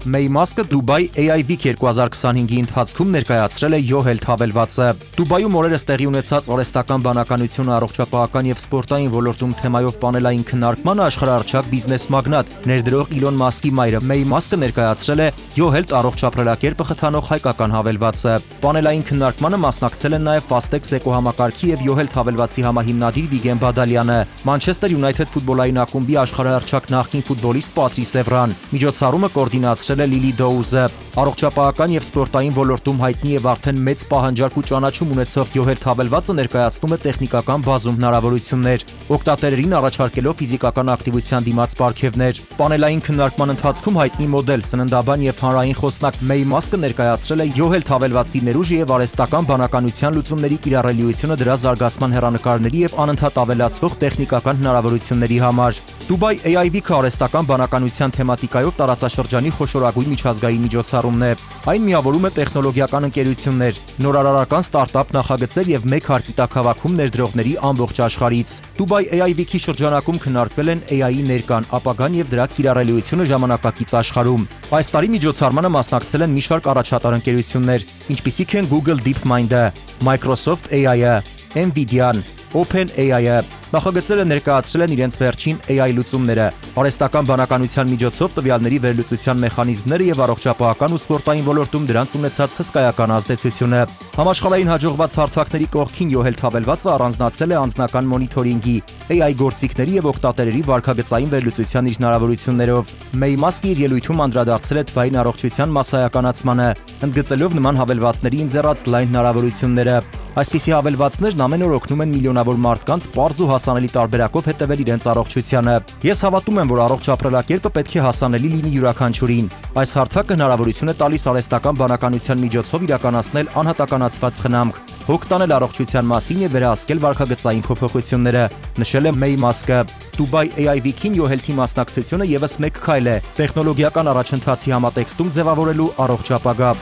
May Musk-ը Dubai AI Week 2025-ի ընթացքում ներկայացրել է Yo Health հավելվածը։ Դուբայում օրերս տեղի ունեցած արհեստական բանականությունը, առողջապահական եւ սպորտային ոլորտում թեմայով պանելային քննարկմանը աշխարհահռչակ բիզնես մագնատ, ներդրող Elon Musk-ի մայրը May Musk-ը ներկայացրել է Yo Health առողջ ապրելակերպը խթանող հայկական հավելվածը։ Պանելային քննարկմանը մասնակցել են նաեւ Fastex էկոհամակարգի եւ Yo Health հավելվածի համահիմնադիր Վիգեն Բադալյանը, Manchester United ֆուտբոլային ակումբի աշխարհահռչակ նախկին ֆուտբոլիստ Պատրիս Էվրան։ Միջոցառումը կոորդինացրել է Լիլի Դոուզը։ Առողջապահական եւ սպորտային ոլորտում հայտնի եւ արդեն մեծ պահանջարկ ու ճանաչում ունեցող Yo Health հավելվածը ներկայացնում է տեխնիկական բազում հնարավորություններ, օգտատերերին առաջարկելով ֆիզիկական ակտիվության դիմաց պարգևներ։ Պանելային քննարկման ընթացքում հայտնի մոդել, սննդաբան եւ հանրային խոսնակ May Musk-ը ներկայացրել է Yo Health հավելվածի ներուժի եւ արհեստական բանականության լուծումների կիրառելիությունը դրա զարգացման հեռանկարների եւ անընդհատ ավելացվող տեխնիկական հնարավորությունների համար։ Dubai AI Week-ը արհեստական բանականության թեմատիկայով տարածաշրջանի խոշորագույն միջազգային միջոցառումն է։ Այն միավորում է տեխնոլոգիական ընկերություններ, նորարարական ստարտափ նախագծեր եւ մեկ հարկի տակ հավաքում ներդրողների ամբողջ աշխարհից։ Dubai AI Week-ի շրջանակում քննարկվել են AI-ի ներկան, ապագան եւ դրա կիրառելիությունը ժամանակակից աշխարհում։ Այս տարի միջոցառմանը մասնակցել են մի շարք առաջատար ընկերություններ, ինչպիսիք են Google DeepMind-ը, Microsoft AI-ը, Nvidia-ն, OpenAI-ը։ Նախագծերը ներկայացրել են իրենց վերջին AI լուծումները, արհեստական բանականության միջոցով տվյալների վերլուծության մեխանիզմները եւ առողջապահական ու սպորտային ոլորտում դրանց ունեցած հսկայական ազդեցությունը։ Համաշխարհային հաջողված հարթակների կողքին Yo Health հավելվածը առանձնացել է անձնական մոնիթորինգի, AI գործիքների եւ օգտատերերի վարքագծային վերլուծության իր հնարավորություններով։ May Musk-ը իր ելույթում անդրադարձել է թվային առողջության մասսայականացմանը, ընդգծելով նման հավելվածների ընձեռած լայն հնարավորությունները։ Այսպիսի հավելվածներն ամեն օր օգնում են միլիոնավոր մարդկանց պարզ ու հասանելի տարբերակով հետևել իրենց առողջությանը։ Ես հավատում եմ, որ առողջ ապրելակերպը պետք է հասանելի լինի յուրաքանչյուրին։ Այս հարթակը հնարավորություն է տալիս արհեստական բանականության միջոցով իրականացնել անհատականացված խնամք, հոգ տանել առողջության մասին եւ վերահսկել վարքագծային փոփոխությունները, նշել է May Musk-ը։ Dubai AI Week-ին Yo Health-ի մասնակցությունը եւս մեկ քայլ է տեխնոլոգիական առաջընթացի համատեքստում ձևավորելու առողջ ապագա։